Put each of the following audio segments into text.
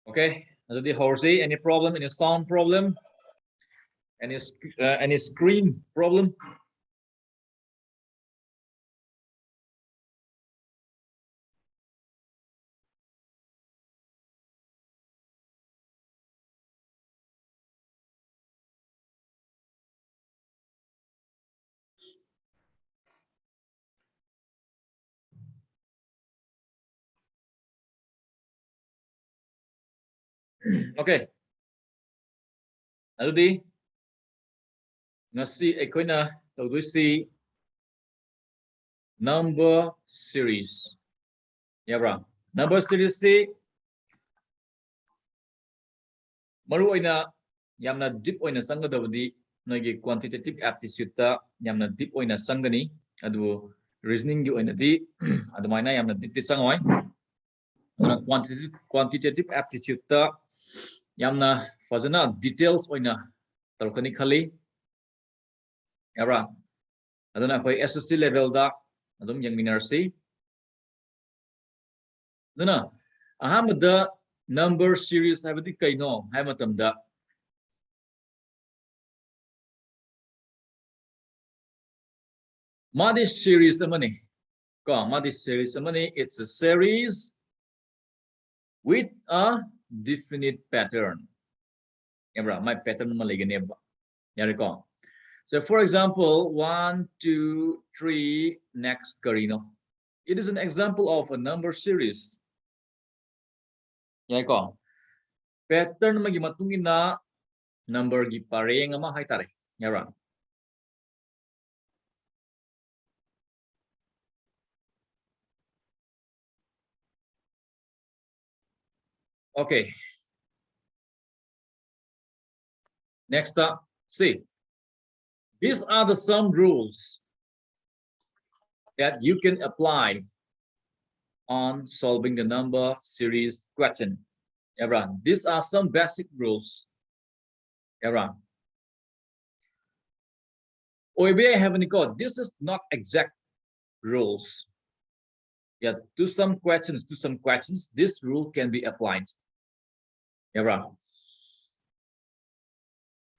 Okay, the Jose, any problem? Any sound problem? Any screen problem? Okay, adudi ngasi aikoina tawduisi number series. Yabra. Number series si maru oina yamna deep oina sangadabadi noigi quantitative aptitude ta yamna deep oina sangani adu reasoning gi oina di adumaina yamna deep ti sangoi quantitative aptitude ta yamna fazana details oina tarukani khali yabra aduna koi SSC level da adum yangminarsi aduna ahamada number series habadi kaino hai matamda Madi series amani ko Madi series amani it's a series with a definite pattern yabra my pattern maligane ba yari ko so for example 1 2 3 next karino it is an example of a number series yari ko pattern magi matungina number gi pareng ama haitare yara okay next up see these are the some rules that you can apply on solving the number series question. Everyone, these are some basic rules. Everyone. OABA have any code. This is not exact rules. Yeah, to some questions, this rule can be applied. Everyone.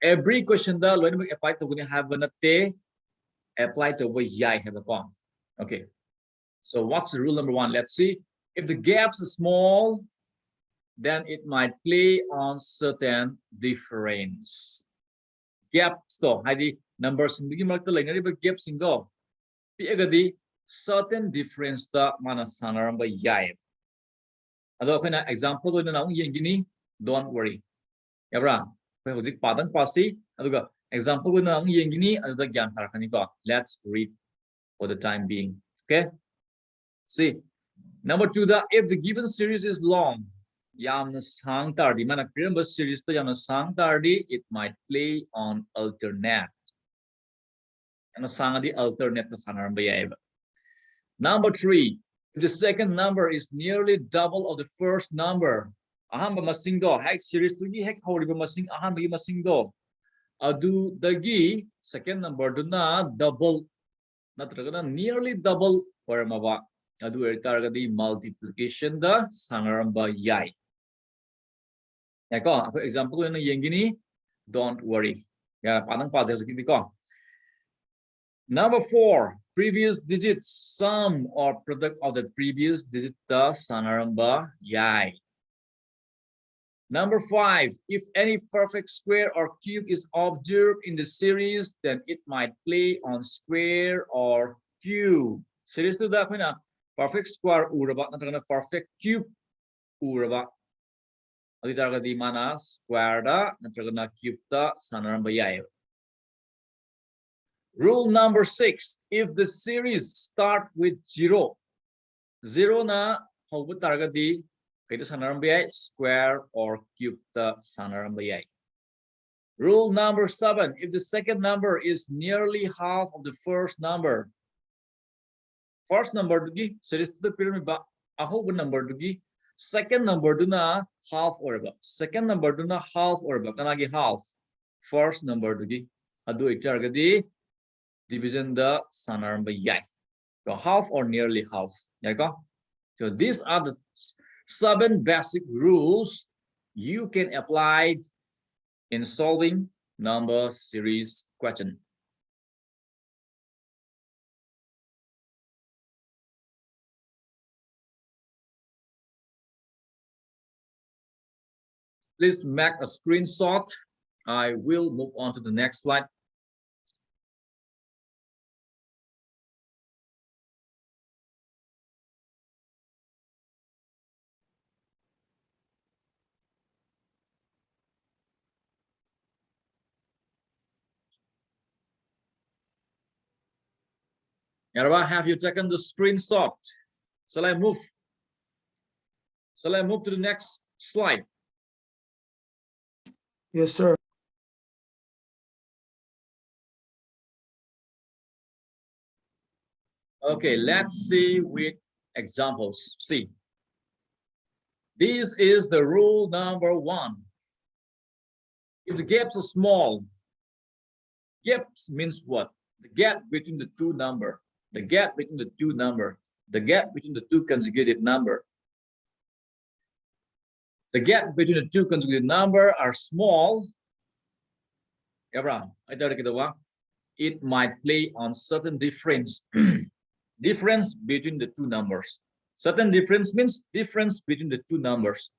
Every question that when we apply to have an apply to yai have a con. Okay. So what's the rule number one? Let's see. If the gaps are small, then it might play on certain difference. Gaps to hadi numbers in the market like nariba gaps in go. Piagadi certain difference ta mana sanaramba yai. Ado kana example do na yengini don't worry. Yabra. Ko hojik padan pasi aduga example do na yengini aduga gyan tarakani ko. Let's read for the time being. Okay? See. Number two, if the given series is long, yamna sang tardi mana remember series to yamna sang tardi it might play on alternate yamna sang di alternate na sanaramba yaiba. Number three, if the second number is nearly double of the first number ahamba masing do hack series to gi hack horiba masing ahamba gi masing do adu dagi second number do na double natraga nearly double paramaba adu ertargadi multiplication da sanaramba yai. Ko for example na yengini don't worry. Ya padang pase segini ko. Number 4, previous digits sum or product of the previous digit da sanaramba yai. Number 5, if any perfect square or cube is observed in the series, then it might play on square or cube. Series to da na perfect square uraba na perfect cube uraba. Adi targa di mana square da natragana cube da sanaramba yai. Rule number 6, if the series start with 0 na hobu targa di kaito sanaramba yai square or cube da sanaramba yai. Rule number 7, if the second number is nearly half of the first number dugi series to the pyramid ba ahobu number dugi second number do na half or ba second number do na half or ba kanagi half first number dugi adu itarga di division the sanaramba yai so half or nearly half so these are the 7 basic rules you can apply in solving number series question. Please make a screenshot. I will move on to the next slide. Yarwa, have you taken the screenshot? Shall I move? Shall I move to the next slide? Yes, sir. Okay, let's see with examples. See, this is the rule number 1. If the gaps are small, gaps means what? The gap between the two number, the gap between the two number, the gap between the two consecutive number. The gap between the two consecutive number are small. It might play on certain difference. Difference between the two numbers. Certain difference means difference between the two numbers.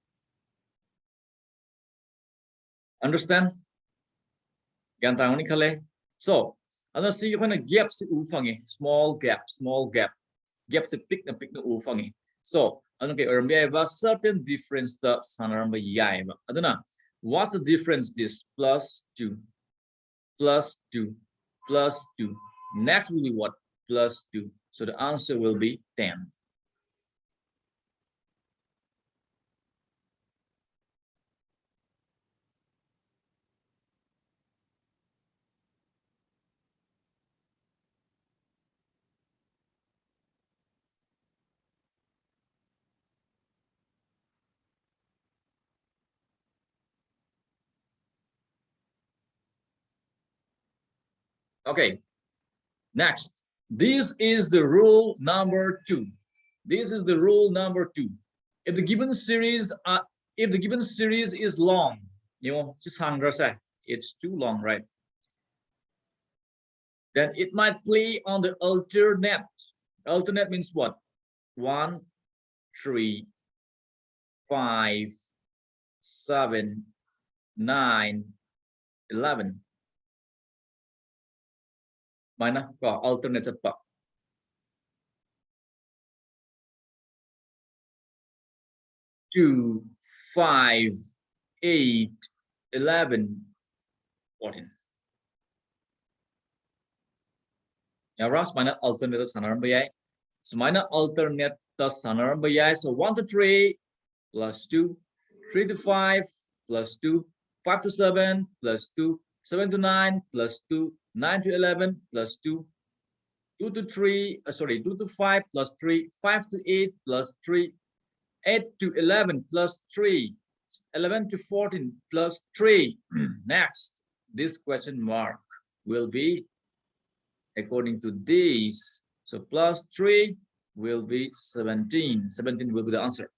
Understand? So, let's see kind of gaps small gap, small gap. Gaps pick the ufangi. So, certain difference the sanaramba yai. What's the difference? This plus 2, plus 2, plus 2. Next will be what? Plus 2. So the answer will be 10. Okay, next. This is the rule number 2. This is the rule number 2. If the given series is long, it's too long, right? Then it might play on the alternate. Alternate means what? 1, 3, 5, 7, 9, 11. Mana có alternative pa? 2, 5, 8, 11, 14. Yaras mana alternative sanar bayai. So mana alternate the sanar bayai. So 1 to 3 plus 2, 3 to 5 plus 2, 5 to 7 plus 2, 7 to 9 plus 2, 9 to 11 plus 2, 2 to 3, 2 to 5 plus 3, 5 to 8 plus 3, 8 to 11 plus 3, 11 to 14 plus 3. Next, this question mark will be according to this. So plus 3 will be 17. 17 will be the answer.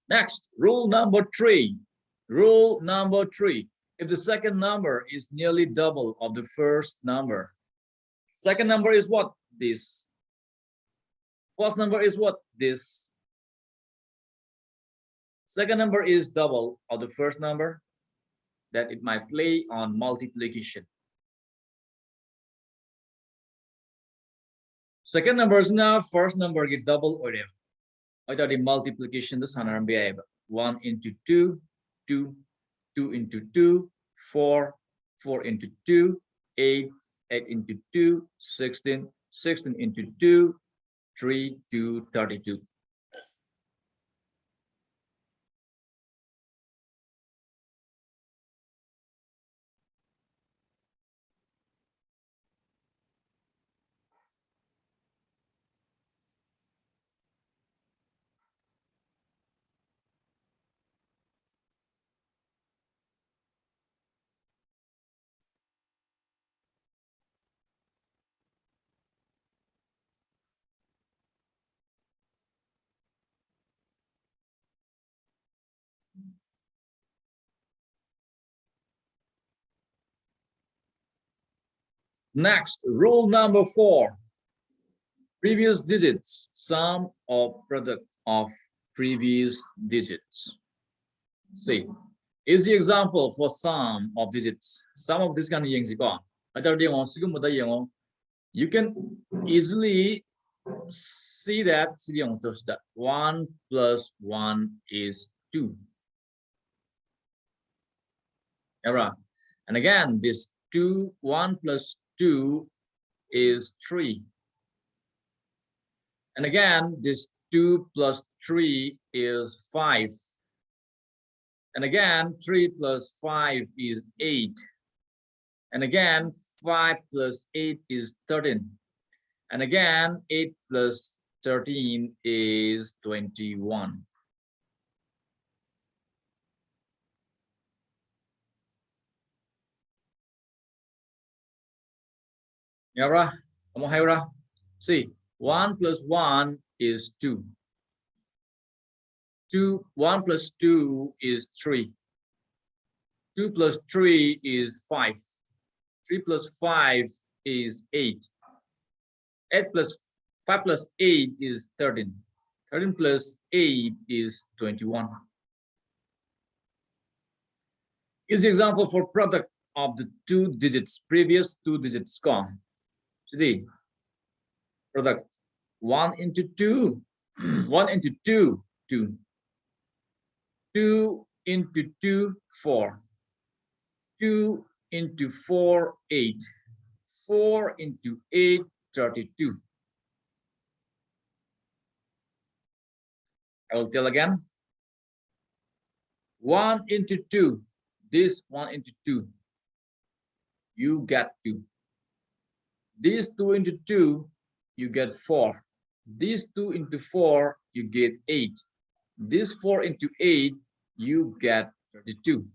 Next, rule number 3. Rule number 3. If the second number is nearly double of the first number, second number is what? This. First number is what? This. Second number is double of the first number, that it might play on multiplication. Second number is now first number get double or them. I thought the multiplication the sana 1 into 2, 2, 2 into 2, 4, 4 into 2, 8, 8 into 2, 16, 16 into 2, 3, 2, 32. Next, rule number 4. Previous digits, sum of product of previous digits. See, easy example for sum of digits. Sum of this kind of you can easily see that 1 plus 1 is 2. Right? And again, this 1 plus 2 is 3. And again, this 2 plus 3 is 5. And again, 3 plus 5 is 8. And again, 5 plus 8 is 13. And again, 8 plus 13 is 21. Yara, see, 1 plus 1 is 2. 1 plus 2 is 3. 2 plus 3 is 5. 3 plus 5 is 8. 8 plus 5 plus 8 is 13. 13 plus 8 is 21. Is the example for product of the two digits, previous two digits gone. Today, product 1 into 2, 1 into 2, 2. 2 into 2, 4. 2 into 4, 8. 4 into 8, 32. I will tell again. 1 into 2. This 1 into 2. You get 2. This 2 into 2, you get 4. This 2 into 4, you get 8. This 4 into 8, you get 32.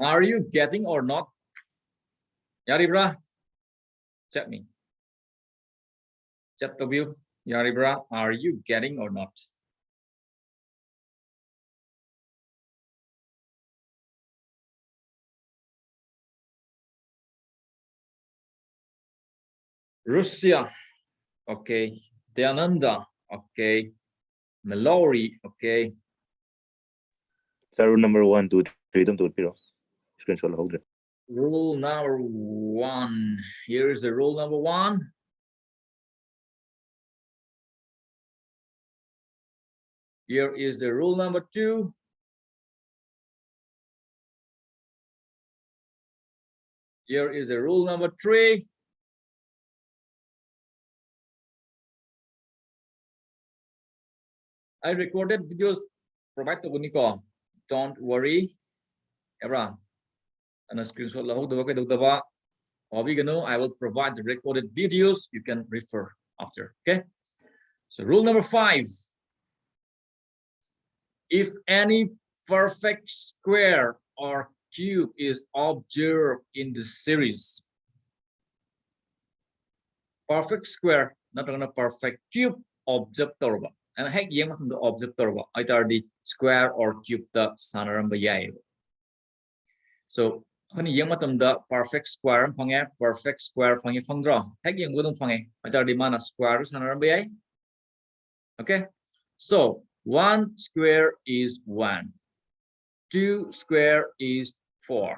Are you getting or not? Yaribra, check me. Chat of you. Yaribra, are you getting or not? Russia, okay. Dayananda, okay. Mallory, okay. Rule number 1, 2, 3, screenshot holder. Rule number 1. Here is the rule number 1. Here is the rule number 2. Here is the rule number 3. I recorded videos provide to Nico. Don't worry. Everyone. And a screenshot I will provide the recorded videos you can refer after. Okay. So rule number 5. If any perfect square or cube is observed in the series, perfect square, not a perfect cube observed torba. And I have the object torba. Either the square or cube the sanaram bayay. So honey the perfect square perfect square fangi fangdra. Heck yang budong fangi. Either the mana square sanaram bayay. Okay. So 1 square is 1, 2 square is 4,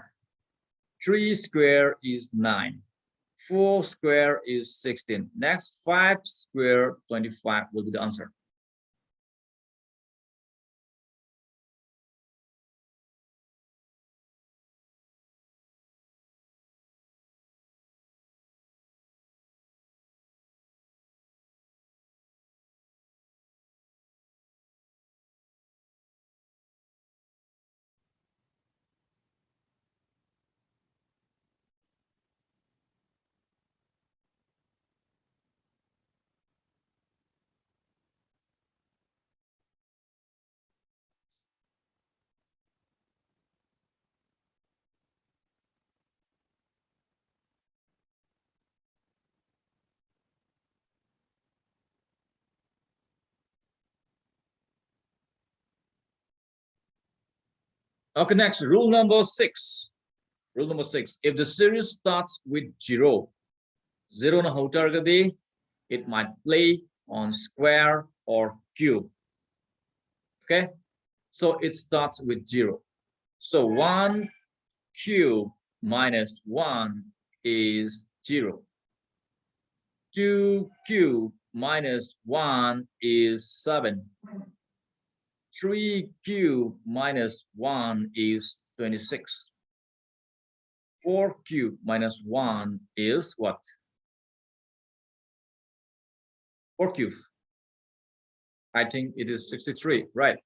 3 square is 9, 4 square is 16. Next, 5 square 25 will be the answer. Okay, next, rule number 6. Rule number 6. If the series starts with 0, 0 na hautargadi, it might play on square or cube. Okay, so it starts with 0. So 1 cube minus 1 is 0. 2 cube minus 1 is 7. 3 cube minus 1 is 26. 4 cube minus 1 is what? 4 cube. I think it is 63, right?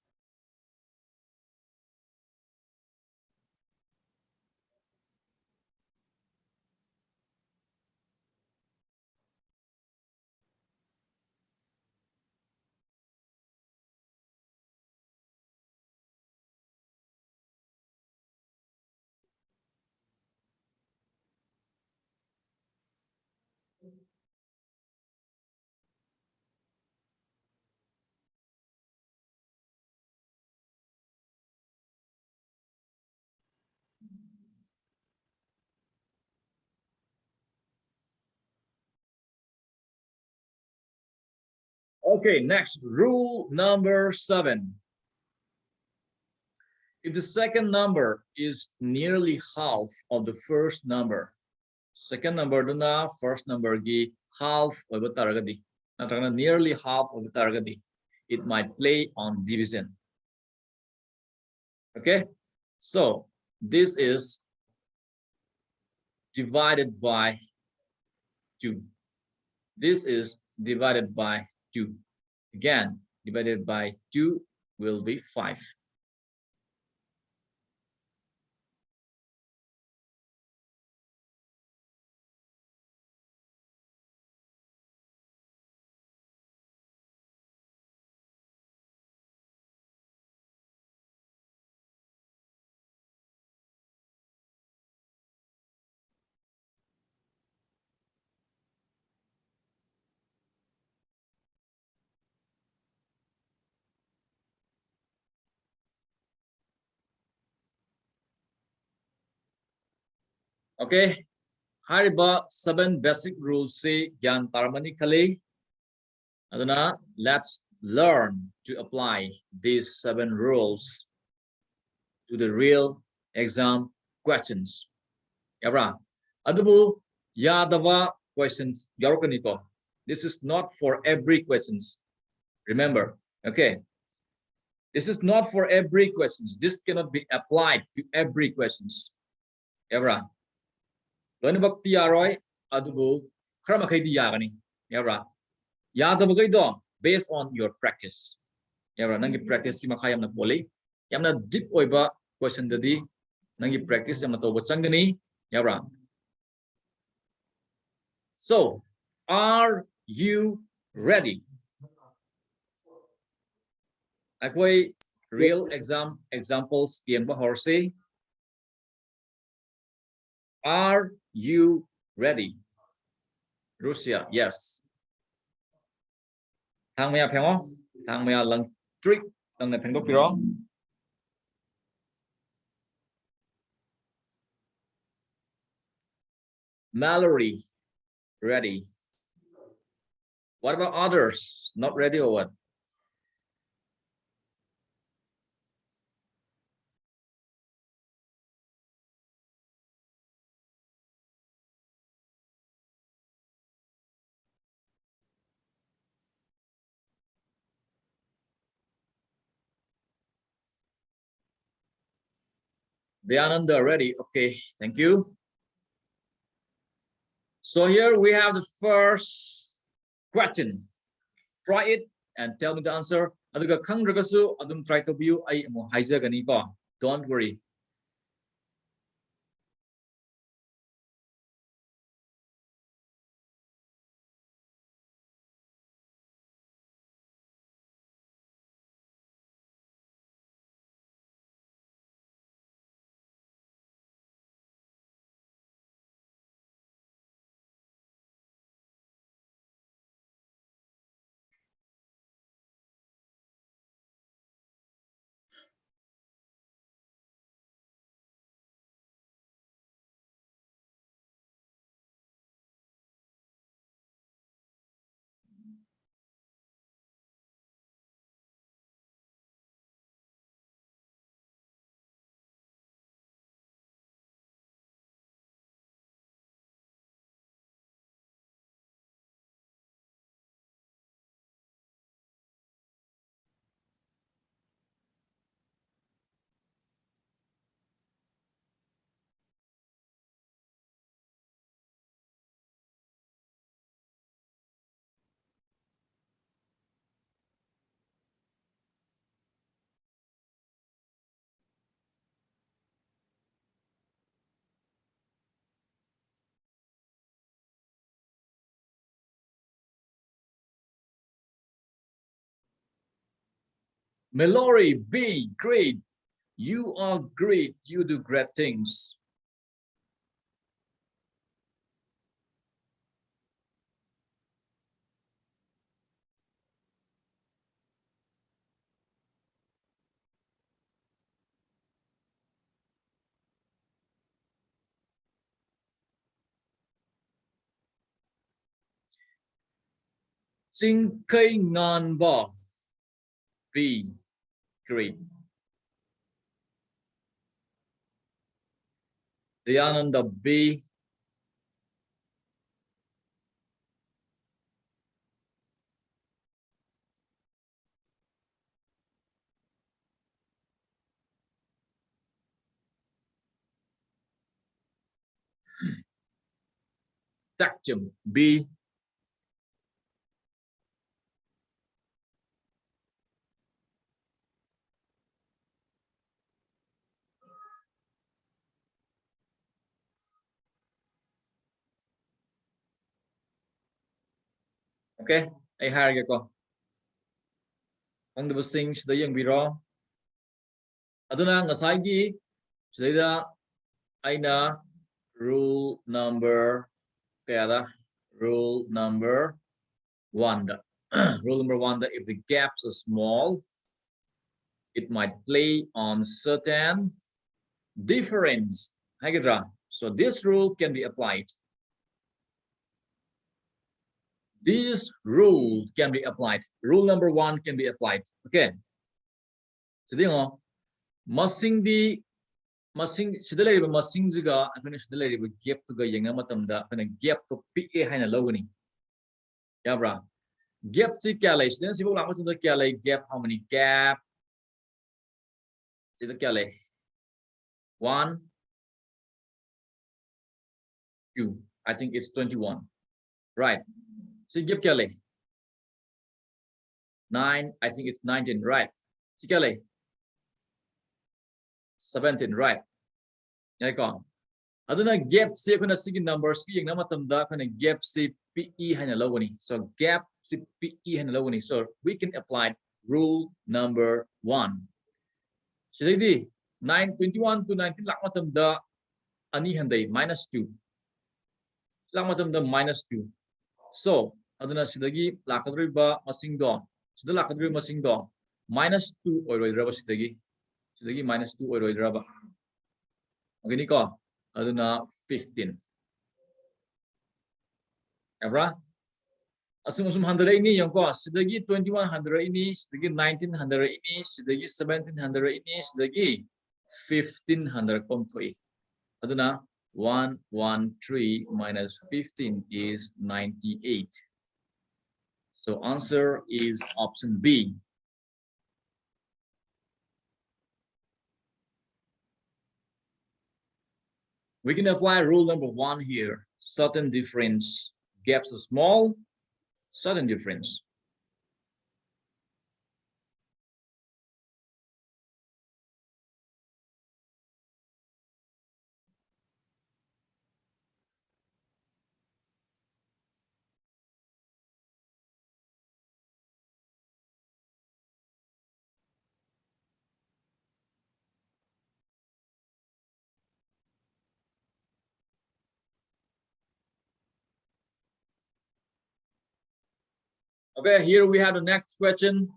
Okay, next, rule number 7. If the second number is nearly half of the first number, second number duna first number gi half oiba taragadi, natragana nearly half of the taragadi, it might play on division. Okay, so this is divided by 2. This is divided by 2. Again, divided by 2 will be 5. Okay, hariba 7 basic rules say gyan tarmani kali. Aduna, let's learn to apply these 7 rules to the real exam questions. Yabra, adubu yadava questions yarokaniko. This is not for every questions. Remember, okay? This is not for every questions. This cannot be applied to every questions. Yabra. Loinabak tiyaroy adubu kramakai yagani. Yabra. Yadabagaido based on your practice. Yabra nangi practice ki makayam na poli. Yamna deep oiba question dadi nangi practice yamna to changani. Yabra. So, are you ready? Akoi real exam examples yenba horse. Are you ready? Russia, yes. Thang maya phengo, thang maya lang trick lang na phengdo piro. Mallory, ready. What about others? Not ready or what? Dayananda, ready? Okay, thank you. So here we have the first question. Try it and tell me the answer. Aduga khangragasu adum try to view I mo haizagani ko. Don't worry. Melori, B, great. You are great. You do great things. Sing Kay Ngan Ba, B, great. Dayananda, B. Takchum, B. Okay, I hire ko. Ang dibasing sida yang biro. Aduna ngasagi sida aina rule number kaya rule number 1. Rule number 1 that if the gaps are small, it might play on certain difference. So this rule can be applied. This rule can be applied. Rule number 1 can be applied. Okay. So dingo masing di masing sida leriba masing ziga akana sida leriba gap to ga yenga matamda akana gap to PA haina logani. Yabra. Gap si kya lai sida sibuk lakma tumda kya lai gap how many gap sida kya lai 1 2 I think it's 21 right. So gap kya lai 9 I think it's 19 right. Si kya lai 17 right. Yai ko aduna gap si akana sigi numbers ki yenga matamda akana gap si PE haina logani. So gap si PE haina logani. So we can apply rule number 1. Sidai 921 to 19 lakma tamda ani handai -2 lakma tamda -2. So aduna sidagi lakadriba masing do sida lakadriba masing do -2 oiroidraba sidagi -2 oiroidraba. Okay ni ko aduna 15. Abra asum handra ini yang ko sidagi 2100 ini sidagi 1900 ini sidagi 1700 ini sidagi 1500 komthoi aduna 113 minus 15 is 98. So answer is option B. We can apply rule number 1 here. Certain difference, gaps are small, certain difference. Okay, here we have the next question.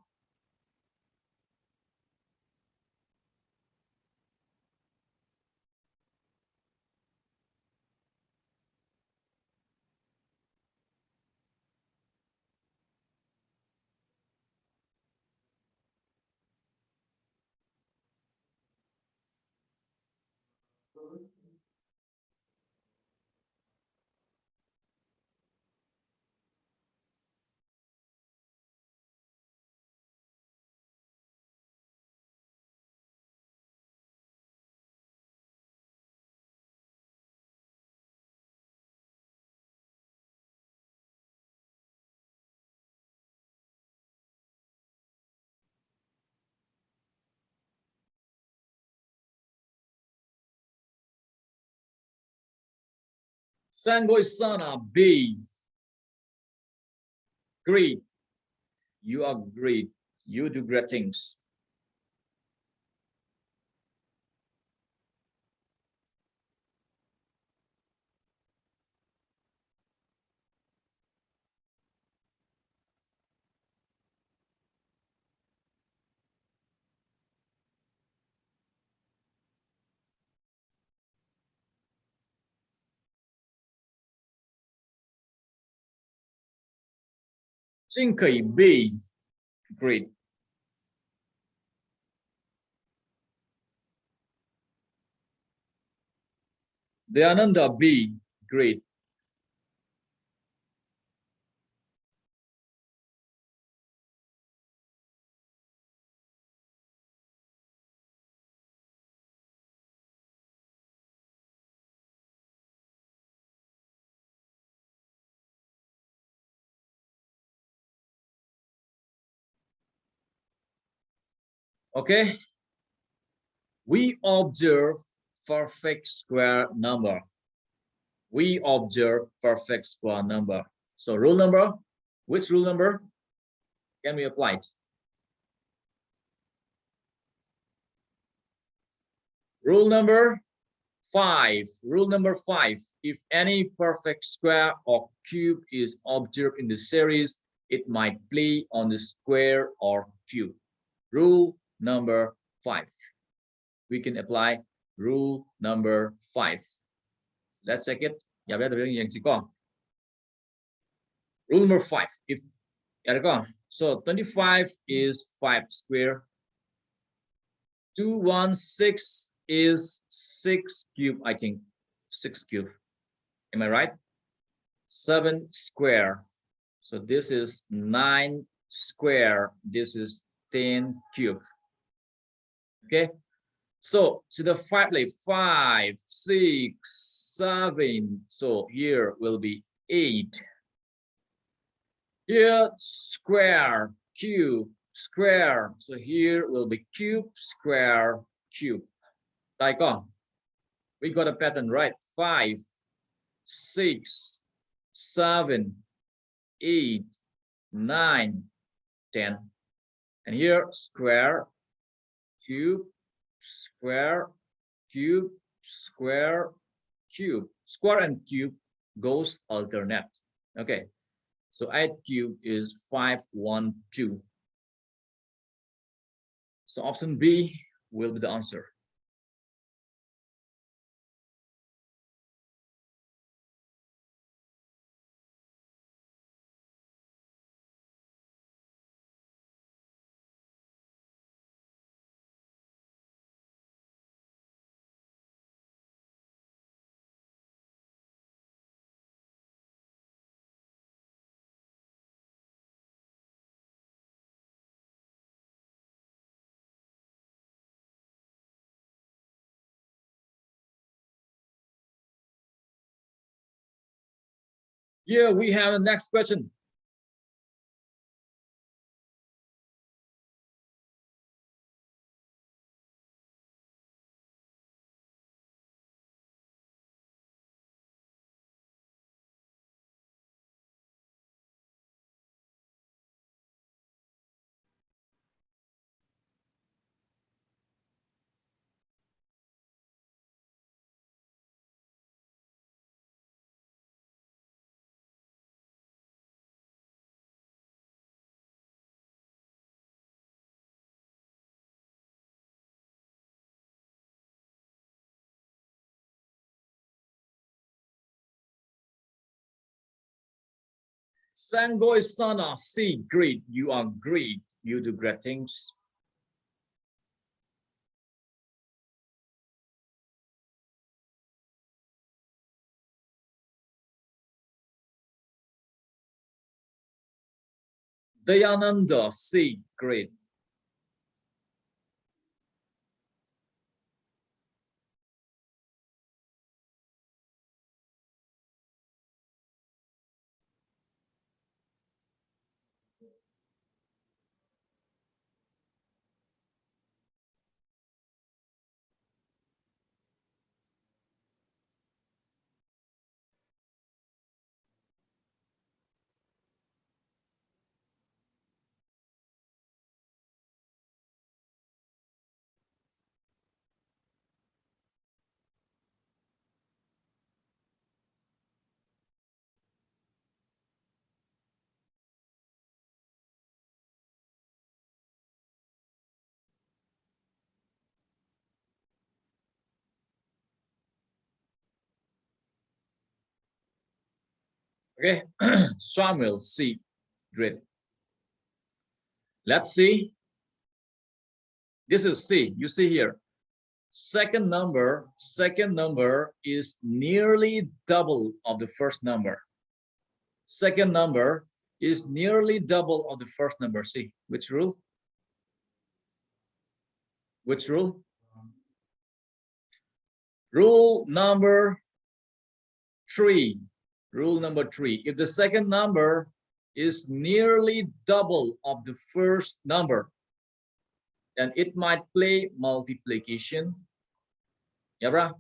Sangoy Sana B. Great. You are great. You do great things. Chinky B. Great. Dayananda B. Great. Okay. We observe perfect square number. We observe perfect square number. So rule number, which rule number can we apply it? Rule number 5. Rule number 5. If any perfect square or cube is observed in the series, it might play on the square or cube. Rule number 5. We can apply rule number 5. Let's check it. Rule number 5. If so 25 is 5 square. 216 is 6 cube, I think. 6 cube. Am I right? 7 square. So this is 9 square. This is 10 cube. Okay. So to the 5, like 5, 6, 7. So here will be 8. Here square, cube, square. So here will be cube, square, cube. Like we got a pattern, right? 5, 6, 7, 8, 9, 10. And here square, cube, square, cube, square, cube. Square and cube goes alternate. Okay. So 8 cube is 512. So option B will be the answer. Here we have the next question. Sangoy Sana, C, great. You are great. You do great things. Dayananda, C, great. Okay, Samuel, C, great. Let's see. This is C. You see here. Second number is nearly double of the first number. Second number is nearly double of the first number. See, which rule? Which rule? Rule number 3. Rule number 3. If the second number is nearly double of the first number, then it might play multiplication. Yeah, bro?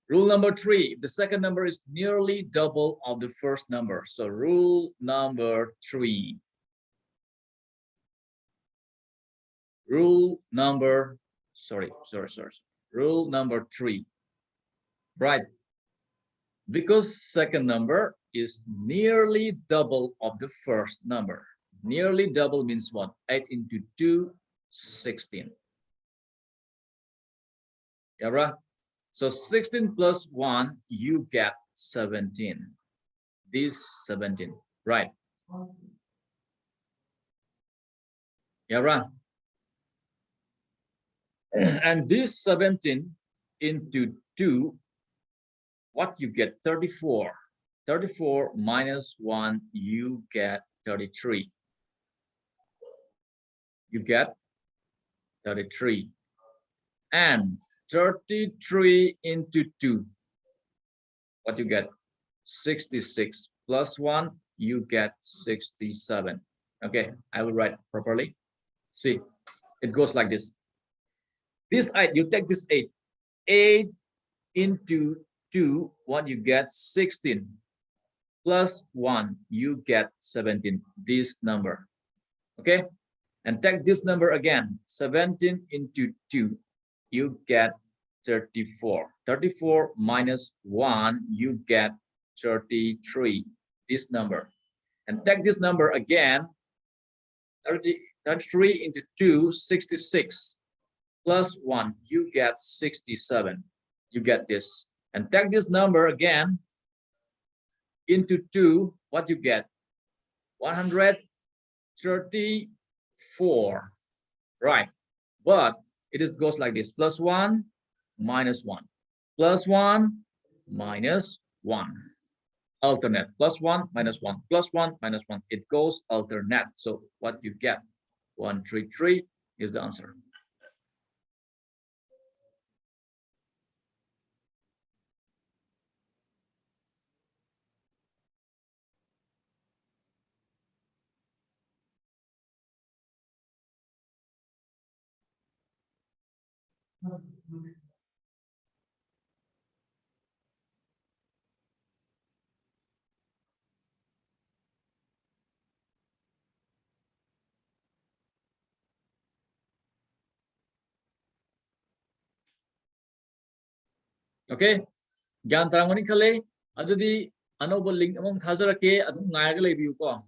Rule number 3, if the second number is nearly double of the first number. So rule number 3. Rule number, rule number 3. Right. Because second number is nearly double of the first number. Nearly double means what? 8 into 2, 16. Yeah, right? So 16 plus 1, you get 17. This 17, right? Yeah, right. And this 17 into 2, what you get? 34. 34 minus 1, you get 33. You get 33. And 33 into 2, what you get? 66 plus 1, you get 67. Okay, I will write properly. See, it goes like this. This 8, you take this 8. 8 into 2, what you get? 16. Plus 1, you get 17. This number. Okay, and take this number again. 17 into 2, you get 34. 34 minus 1, you get 33. This number. And take this number again. 33 into 2, 66. Plus 1, you get 67. You get this. And take this number again into 2, what you get? 134. Right. But it goes like this. Plus 1, minus 1. Plus 1, minus 1. Alternate. Plus 1, minus 1. Plus 1, minus 1. It goes alternate. So what you get? 133 is the answer. Okay, gyan tarangoni khale adudi anoba link among thajara ke adum ngaiga lebiu ko